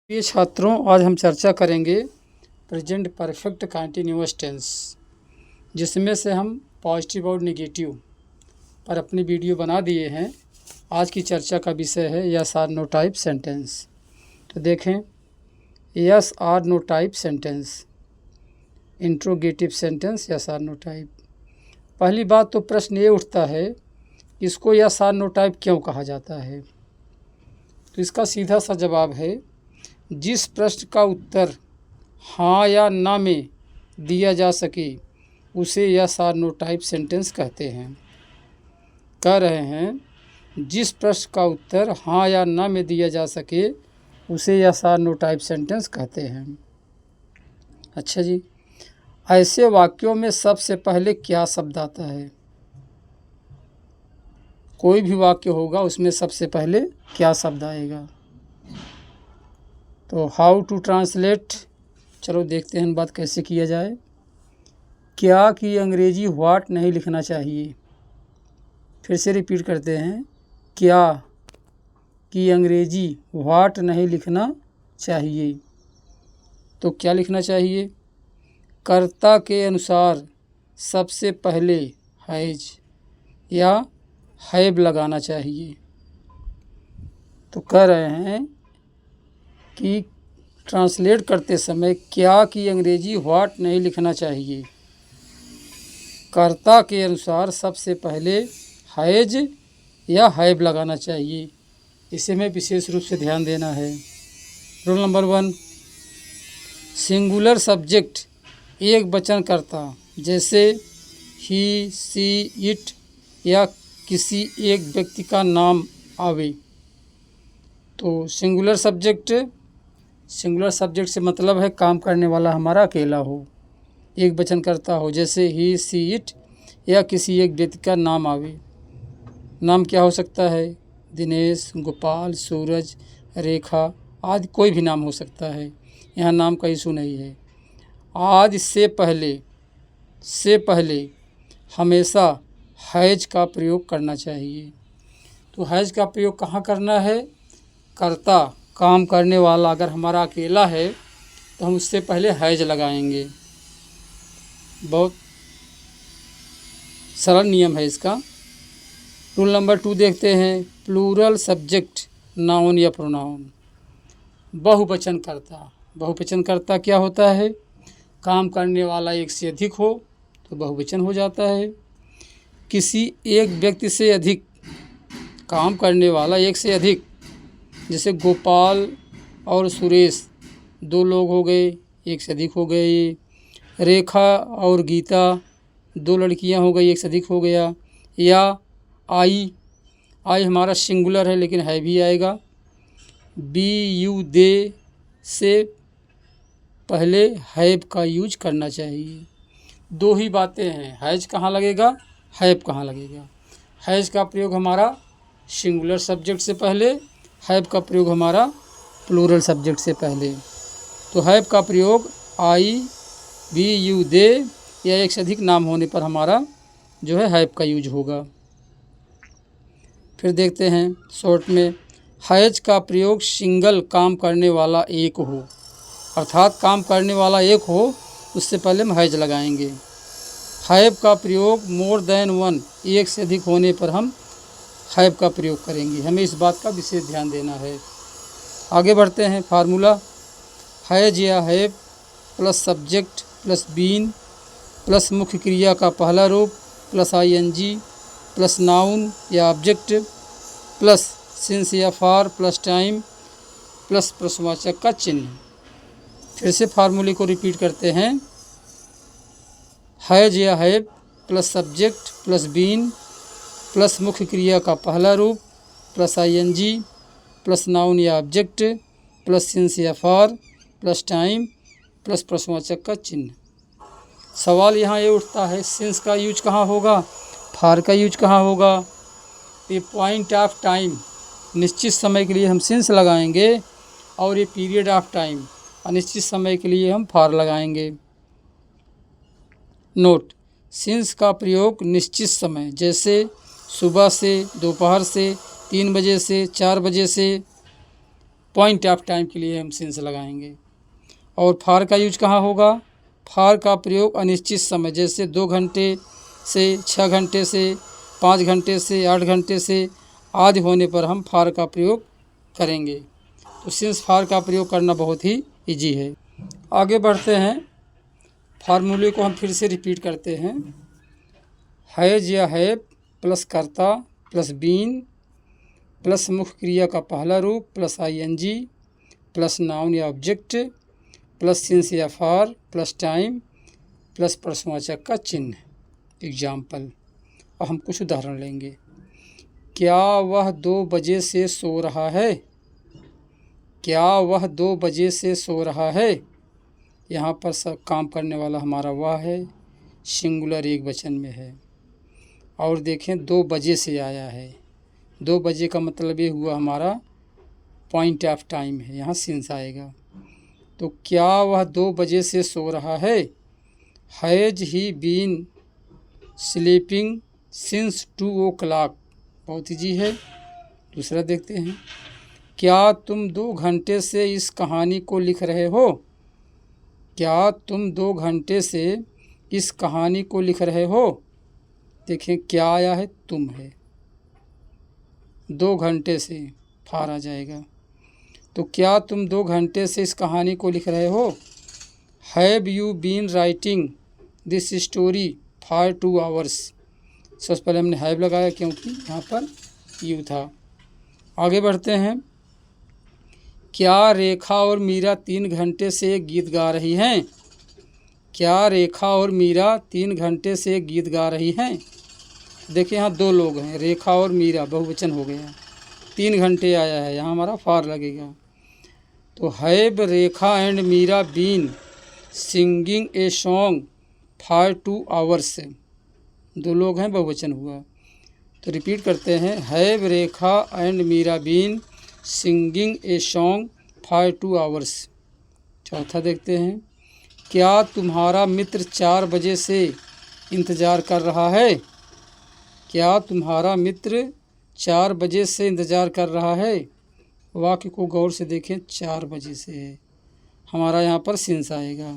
प्रिय छात्रों, आज हम चर्चा करेंगे प्रेजेंट परफेक्ट कंटीन्यूअस टेंस, जिसमें से हम पॉजिटिव और नेगेटिव पर अपनी वीडियो बना दिए हैं। आज की चर्चा का विषय है yes or no type sentence. तो देखें, yes or no type sentence, interrogative sentence, yes or no type. पहली बात तो प्रश्न ये उठता है, इसको यस आर नो टाइप क्यों कहा जाता है? तो इसका सीधा सा जवाब है, जिस प्रश्न का उत्तर हाँ या ना में दिया जा सके उसे yes or no type sentence कहते हैं। कह रहे हैं, जिस प्रश्न का उत्तर हाँ या ना में दिया जा सके उसे yes or no type sentence कहते हैं। अच्छा जी, ऐसे वाक्यों में सबसे पहले क्या शब्द आता है? कोई भी वाक्य होगा उसमें सबसे पहले क्या शब्द आएगा? तो हाउ टू ट्रांसलेट, चलो देखते हैं बात कैसे किया जाए। क्या की अंग्रेजी व्हाट नहीं लिखना चाहिए। फिर से रिपीट करते हैं, क्या की अंग्रेजी व्हाट नहीं लिखना चाहिए। तो क्या लिखना चाहिए? कर्ता के अनुसार सबसे पहले हैज या हैव लगाना चाहिए। तो कह रहे हैं कि ट्रांसलेट करते समय क्या की अंग्रेजी व्हाट नहीं लिखना चाहिए। कर्ता के अनुसार सबसे पहले हैज या हैव लगाना चाहिए। इसे में विशेष रूप से ध्यान देना है। रूल नंबर 1, सिंगुलर सब्जेक्ट एक वचन कर्ता, जैसे ही, सी, इट या किसी एक व्यक्ति का नाम आवे। तो सिंगुलर सब्जेक्ट से मतलब है काम करने वाला हमारा अकेला हो, एक वचन कर्ता हो, जैसे ही, सी, इट या किसी एक व्यक्ति का नाम आवे। नाम क्या हो सकता है? दिनेश, गोपाल, सूरज, रेखा आदि कोई भी नाम हो सकता है। यहाँ नाम का इशू नहीं है। आज से पहले हमेशा हैज का प्रयोग करना चाहिए। तो हैज का प्रयोग कहाँ करना है? कर्ता, काम करने वाला अगर हमारा अकेला है तो हम उससे पहले हैज लगाएंगे। बहुत सरल नियम है इसका। रूल नंबर 2 देखते हैं, प्लूरल सब्जेक्ट नाउन या प्रोनाउन। बहुवचन कर्ता क्या होता है? काम करने वाला एक से अधिक हो तो बहुवचन हो जाता है। किसी एक व्यक्ति से अधिक, काम करने वाला एक से अधिक, जैसे गोपाल और सुरेश 2 लोग हो गए, एक से अधिक हो गए। रेखा और गीता 2 लड़कियां हो गई, एक से अधिक हो गया। या आई हमारा सिंगुलर है लेकिन है भी आएगा। बी, यू, दे से पहले हैव का यूज करना चाहिए। 2 ही बातें हैं, हैज कहाँ लगेगा, हैव कहाँ लगेगा। हैज का प्रयोग हमारा सिंगुलर सब्जेक्ट से पहले, हैव का प्रयोग हमारा प्लूरल सब्जेक्ट से पहले। तो हैव का प्रयोग आई, बी, यू, दे या एक से अधिक नाम होने पर हमारा जो है हैव का यूज होगा। फिर देखते हैं शॉर्ट में, हैज का प्रयोग सिंगल काम करने वाला एक हो, अर्थात काम करने वाला एक हो उससे पहले हम हैज लगाएंगे। हैव का प्रयोग मोर देन वन, एक से अधिक होने पर हम हैव का प्रयोग करेंगे। हमें इस बात का विशेष ध्यान देना है। आगे बढ़ते हैं। फार्मूला, हैज या have plus subject plus been plus मुख्य क्रिया का पहला रूप प्लस आईएनजी प्लस नाउन या ऑब्जेक्ट प्लस सिंस या फॉर प्लस टाइम प्लस प्रश्नवाचक का चिन्ह। फिर से फार्मूले को रिपीट करते हैं। हैज या have plus subject plus been plus मुख्य क्रिया का पहला रूप प्लस आईएनजी प्लस नाउन या ऑब्जेक्ट प्लस सिंस या फॉर प्लस टाइम प्लस प्रश्नवाचक का चिन्ह। सवाल यहाँ ये उठता है, सिंस का यूज कहाँ होगा, फॉर का यूज कहाँ होगा? ये पॉइंट ऑफ टाइम, निश्चित समय के लिए हम सिंस लगाएंगे और ये पीरियड ऑफ टाइम, अनिश्चित समय के लिए हम फॉर लगाएंगे। नोट, सिंस का प्रयोग निश्चित समय, जैसे सुबह से, दोपहर से, 3 बजे से, 4 बजे से पॉइंट ऑफ टाइम के लिए हम सिंस लगाएंगे। और फॉर का यूज कहाँ होगा? फॉर का प्रयोग अनिश्चित समय, जैसे 2 घंटे से, 6 घंटे से, 5 घंटे से, 8 घंटे से आदि होने पर हम फॉर का प्रयोग करेंगे। तो सिंस फॉर का प्रयोग करना बहुत ही इजी है। आगे बढ़ते हैं, फार्मूले को हम फिर से रिपीट करते हैं। हैज या हैव प्लस कर्ता प्लस बीन प्लस मुख्य क्रिया का पहला रूप प्लस आईएनजी प्लस नाउन या ऑब्जेक्ट प्लस सिंस या फॉर प्लस टाइम प्लस प्रश्नवाचक का चिन्ह। एग्जाम्पल, अब हम कुछ उदाहरण लेंगे। क्या वह 2 बजे से सो रहा है? क्या वह 2 बजे से सो रहा है? यहाँ पर सब काम करने वाला हमारा वह है, सिंगुलर एक वचन में है। और देखें 2 बजे से आया है, 2 बजे का मतलब ये हुआ हमारा पॉइंट ऑफ टाइम है, यहाँ सिंस आएगा। तो क्या वह 2 बजे से सो रहा है? Has he been sleeping since 2 o'clock, बहुत ईजी है। दूसरा देखते हैं, क्या तुम 2 घंटे से इस कहानी को लिख रहे हो? क्या तुम 2 घंटे से इस कहानी को लिख रहे हो? देखें क्या आया है, तुम है, 2 घंटे से फार आ जाएगा। तो क्या तुम 2 घंटे से इस कहानी को लिख रहे हो? Have you been writing this story for 2 hours? सबसे पहले हमने हैव लगाया क्योंकि यहाँ पर यू था। आगे बढ़ते हैं, क्या रेखा और मीरा 3 घंटे से एक गीत गा रही हैं? क्या रेखा और मीरा 3 घंटे से एक गीत गा रही हैं? देखिए यहाँ 2 लोग हैं, रेखा और मीरा, बहुवचन हो गया। 3 घंटे आया है, यहाँ हमारा फॉर लगेगा। तो have Rekha and Meera been singing a song for 2 hours, 2 लोग हैं, बहुवचन हुआ। तो रिपीट करते हैं, have Rekha and Meera been singing a song for 2 hours। चौथा देखते हैं, क्या तुम्हारा मित्र 4 बजे से इंतज़ार कर रहा है? क्या तुम्हारा मित्र 4 बजे से इंतज़ार कर रहा है? वाक्य को गौर से देखें, 4 बजे से है, हमारा यहाँ पर सिंस आएगा।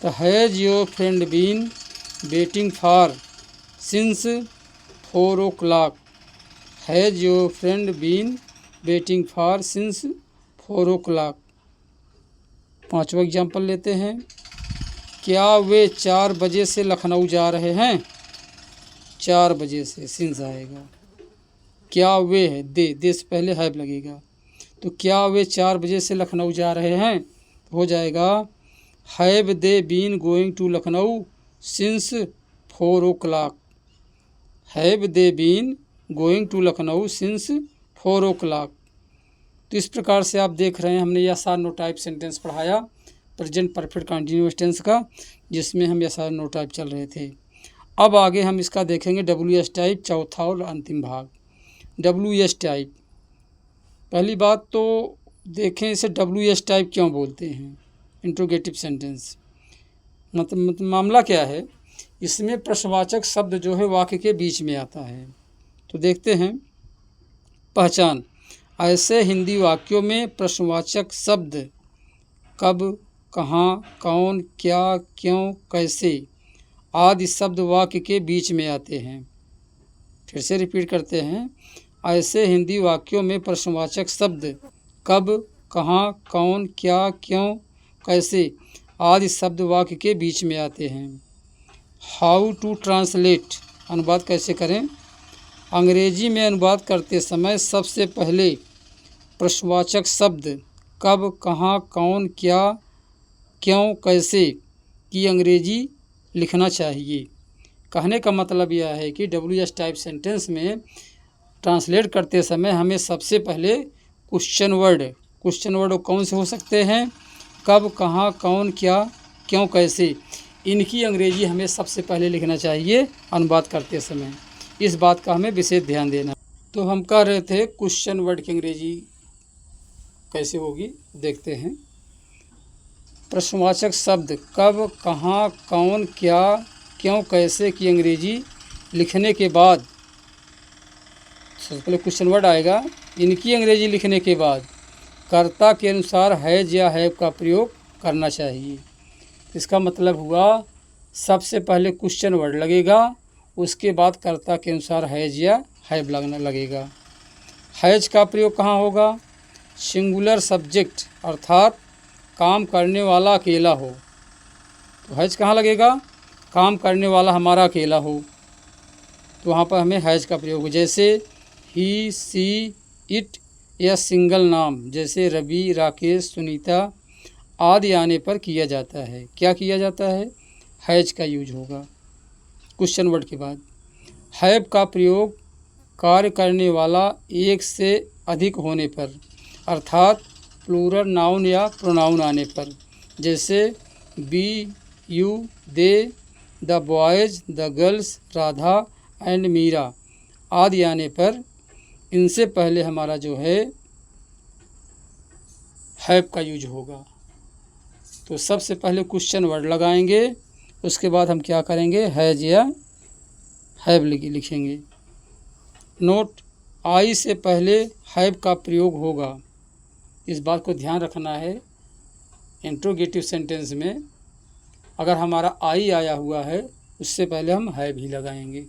तो has your friend been waiting for since 4 o'clock? Has your friend been waiting for since 4 o'clock? 5वां एग्जाम्पल लेते हैं, क्या वे 4 बजे से लखनऊ जा रहे हैं? 4 बजे से सिंस आएगा। क्या वे है, दे से पहले हैव लगेगा। तो क्या वे 4 बजे से लखनऊ जा रहे हैं? हो जाएगा have they been going to Lucknow since 4 o'clock? Have they been going to Lucknow since 4 o'clock? तो इस प्रकार से आप देख रहे हैं, हमने yes or no type sentence पढ़ाया प्रेजेंट परफेक्ट कंटिन्यूअस टेंस का, जिसमें हम यस आर नो टाइप चल रहे थे। अब आगे हम इसका देखेंगे WS टाइप, चौथा और अंतिम भाग। WS टाइप, पहली बात तो देखें इसे WS टाइप क्यों बोलते हैं, इंट्रोगेटिव सेंटेंस। मतलब मामला क्या है, इसमें प्रश्नवाचक शब्द जो है वाक्य के बीच में आता है। तो देखते हैं, पहचान, ऐसे हिंदी वाक्यों में प्रश्नवाचक शब्द कब, कहाँ, कौन, क्या, क्यों, कैसे आदि शब्द वाक्य के बीच में आते हैं। फिर से रिपीट करते हैं, ऐसे हिंदी वाक्यों में प्रश्नवाचक शब्द कब, कहाँ, कौन, क्या, क्यों, कैसे आदि शब्द वाक्य के बीच में आते हैं। हाउ टू ट्रांसलेट, अनुवाद कैसे करें। अंग्रेजी में अनुवाद करते समय सबसे पहले प्रश्नवाचक शब्द कब, कहाँ, कौन, क्या, क्यों, कैसे की अंग्रेजी लिखना चाहिए। कहने का मतलब यह है कि WS टाइप सेंटेंस में ट्रांसलेट करते समय हमें सबसे पहले क्वेश्चन वर्ड कौन से हो सकते हैं, कब, कहाँ, कौन, क्या, क्यों, कैसे, इनकी अंग्रेजी हमें सबसे पहले लिखना चाहिए अनुवाद करते समय। इस बात का हमें विशेष ध्यान देना। तो हम कह रहे थे क्वेश्चन वर्ड की अंग्रेजी कैसे होगी, देखते हैं। प्रश्नवाचक शब्द कब, कहाँ, कौन, क्या, क्यों, कैसे की अंग्रेजी लिखने के बाद सबसे पहले क्वेश्चन वर्ड आएगा। इनकी अंग्रेजी लिखने के बाद कर्ता के अनुसार हैज या हैव का प्रयोग करना चाहिए। इसका मतलब हुआ सबसे पहले क्वेश्चन वर्ड लगेगा, उसके बाद कर्ता के अनुसार हैज या हैव लगना लगेगा। हैज का प्रयोग कहाँ होगा? सिंगुलर सब्जेक्ट अर्थात काम करने वाला अकेला हो तो हैज कहाँ लगेगा? काम करने वाला हमारा अकेला हो तो वहाँ पर हमें हैज का प्रयोग हो। जैसे ही, सी, इट या सिंगल नाम जैसे रवि, राकेश, सुनीता आदि आने पर किया जाता है। क्या किया जाता है? हैज का यूज होगा क्वेश्चन वर्ड के बाद। हैव का प्रयोग कार्य करने वाला एक से अधिक होने पर अर्थात प्लूरल नाउन या प्रोनाउन आने पर, जैसे we, you, they, the boys, the girls, Radha and Meera आदि आने पर इनसे पहले हमारा जो है हैव का यूज होगा। तो सबसे पहले क्वेश्चन वर्ड लगाएंगे, उसके बाद हम क्या करेंगे? हैज या हैव लिखेंगे। नोट, आई से पहले हैव का प्रयोग होगा। इस बात को ध्यान रखना है। इंट्रोगेटिव सेंटेंस में अगर हमारा आई आया हुआ है उससे पहले हम हैव ही लगाएंगे।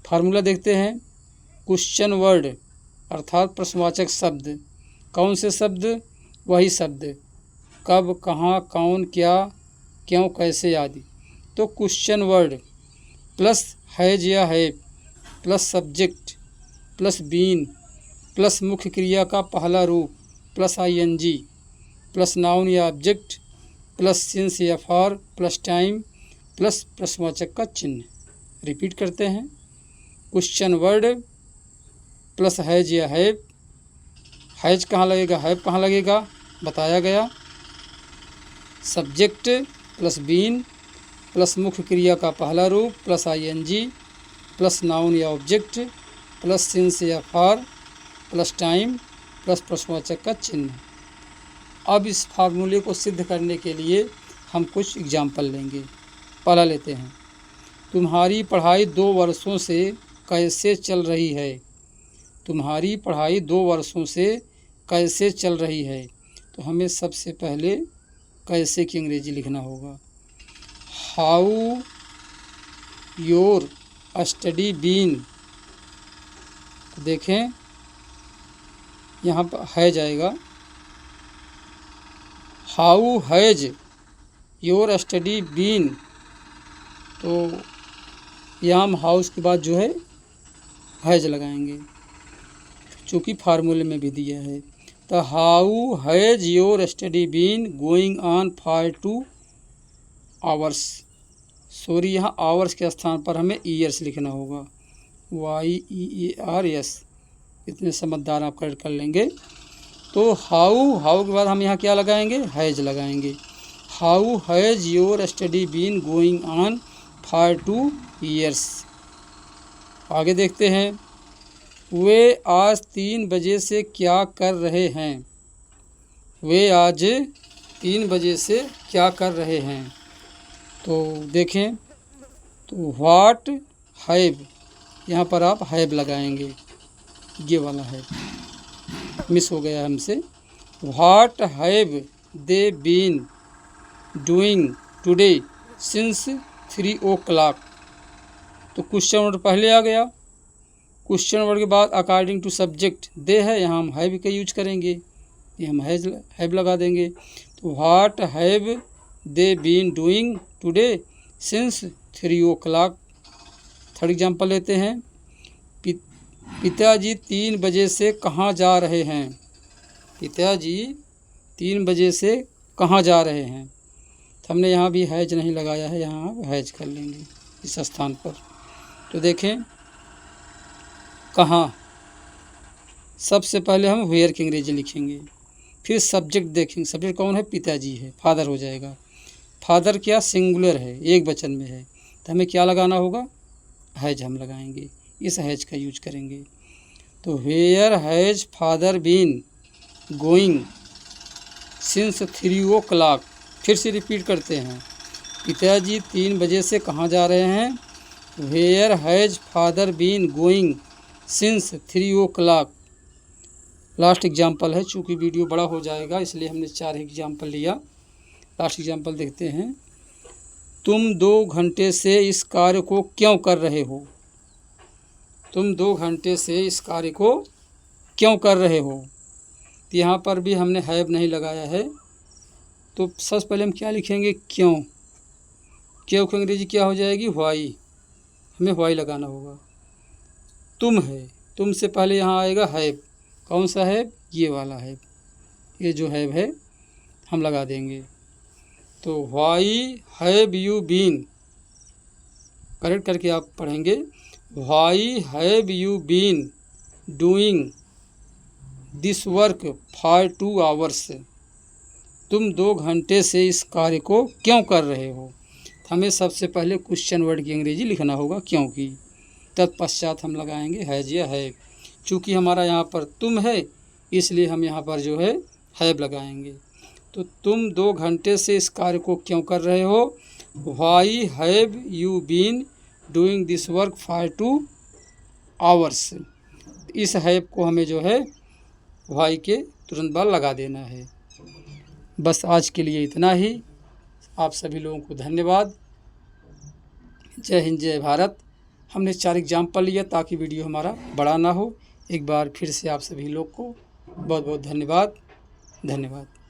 फार्मूला देखते हैं। क्वेश्चन वर्ड अर्थात प्रश्नवाचक शब्द। कौन से शब्द? वही शब्द कब, कहाँ, कौन, क्या, क्यों, कैसे आदि। तो क्वेश्चन वर्ड प्लस हैज या have plus subject plus been plus मुख्य क्रिया का पहला रूप प्लस आईएनजी प्लस नाउन या ऑब्जेक्ट प्लस सिंस या फॉर प्लस टाइम प्लस प्रश्नवाचक का चिन्ह। रिपीट करते हैं। क्वेश्चन वर्ड प्लस हैज या हैव। हैज कहाँ लगेगा? हैव कहाँ लगेगा? बताया गया। सब्जेक्ट प्लस बीन प्लस मुख्य क्रिया का पहला रूप प्लस आईएनजी प्लस नाउन या ऑब्जेक्ट प्लस सिंस या फॉर प्लस टाइम प्लस प्रश्नवाचक का चिन्ह। अब इस फार्मूले को सिद्ध करने के लिए हम कुछ एग्जाम्पल लेंगे। पहला लेते हैं। तुम्हारी पढ़ाई 2 वर्षों से कैसे चल रही है? तुम्हारी पढ़ाई 2 वर्षों से कैसे चल रही है? तो हमें सबसे पहले कैसे की अंग्रेजी लिखना होगा। How your study been. देखें यहाँ पर है जाएगा। How has your study been. तो यहाँ हम हाउस के बाद जो है हैज लगाएंगे चूँकि फार्मूले में भी दिया है। तो how has your study been going on for 2 hours. Sorry, यहाँ आवर्स के स्थान पर हमें ईयर्स लिखना होगा। YEARS। इतने समझदार आप कर लेंगे। तो हाउ के बाद हम यहाँ क्या लगाएंगे? हैज लगाएंगे। How has your study been going on for 2 years. आगे देखते हैं। वे आज 3 बजे से क्या कर रहे हैं? वे आज 3 बजे से क्या कर रहे हैं? तो देखें, तो व्हाट हैव, यहाँ पर आप हैव लगाएंगे। ये वाला है मिस हो गया हमसे। What have they been doing today since 3 o'clock। तो क्वेश्चन वर्ड पहले आ गया। क्वेश्चन वर्ड के बाद अकॉर्डिंग टू सब्जेक्ट दे है, यहाँ हम हैव का यूज करेंगे। ये हम हैव लगा देंगे। तो what have they been doing today since 3 o'clock। Third example लेते हैं। पिताजी 3 बजे से कहाँ जा रहे हैं? पिताजी 3 बजे से कहाँ जा रहे हैं? तो हमने यहाँ भी हैज नहीं लगाया है, यहाँ हैज कर लेंगे इस स्थान पर। तो देखें कहाँ, सबसे पहले हम वेयर की अंग्रेजी लिखेंगे, फिर सब्जेक्ट देखेंगे। सब्जेक्ट कौन है? पिताजी है, फादर हो जाएगा। फादर क्या सिंगुलर है, एक वचन में है, तो हमें क्या लगाना होगा? हैज हम लगाएंगे। इस हैज का यूज करेंगे। तो where has father been going since 3 o'clock। फिर से रिपीट करते हैं। पिताजी 3 बजे से कहाँ जा रहे हैं? Where has father been going since 3 o'clock। Last example है, चूँकि वीडियो बड़ा हो जाएगा इसलिए हमने 4 एग्जाम्पल लिया। लास्ट एग्जाम्पल देखते हैं। तुम 2 घंटे से इस कार्य को क्यों कर रहे हो? तुम 2 घंटे से इस कार्य को क्यों कर रहे हो? तो यहाँ पर भी हमने हैव नहीं लगाया है, तो सबसे पहले हम क्या लिखेंगे? क्यों। क्यों की अंग्रेजी क्या हो जाएगी? व्हाई। हमें व्हाई लगाना होगा। तुम है, तुम से पहले यहाँ आएगा हैव। कौन सा हैव? ये वाला हैव। ये जो हैव है हम लगा देंगे। तो why have you been, correct करके आप पढ़ेंगे। Why have you been doing this work for 2 hours. तुम 2 घंटे से इस कार्य को क्यों कर रहे हो? हमें सबसे पहले क्वेश्चन वर्ड की अंग्रेजी लिखना होगा क्योंकि, तत्पश्चात हम लगाएंगे हैज या हैव। चूँकि हमारा यहाँ पर तुम है इसलिए हम यहाँ पर जो है हैव लगाएंगे। तो तुम 2 घंटे से इस कार्य को क्यों कर रहे हो? Why have you been doing this work for 2 hours. इस हैव को हमें जो है व्हाई के तुरंत बाद लगा देना है। बस आज के लिए इतना ही। आप सभी लोगों को धन्यवाद। जय हिंद, जय भारत। हमने 4 एग्जाम्पल लिया ताकि वीडियो हमारा बड़ा ना हो। एक बार फिर से आप सभी लोग को बहुत बहुत धन्यवाद। धन्यवाद।